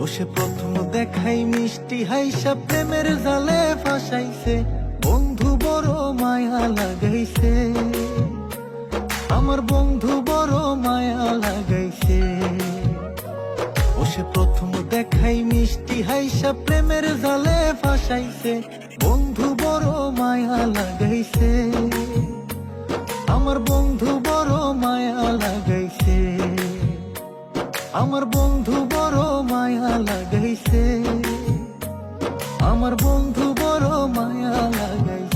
ও সে প্রথম দেখাই মিষ্টি হাইসা প্রেমের জালে ফাঁসাইছে, বন্ধু বড় মায়া লাগাইছে, আমার বন্ধু বড় মায়া লাগাইছে। ও সে প্রথম দেখাই মিষ্টি হাইসা প্রেমের জালে ফাঁসাইছে, বন্ধু বড় মায়া লাগাইছে, আমার বন্ধু বড় মায়া লাগাইছে, আমার বন্ধু বড় মায়া লাগাইছে, আমার বন্ধু বড় মায়া লাগাইছে।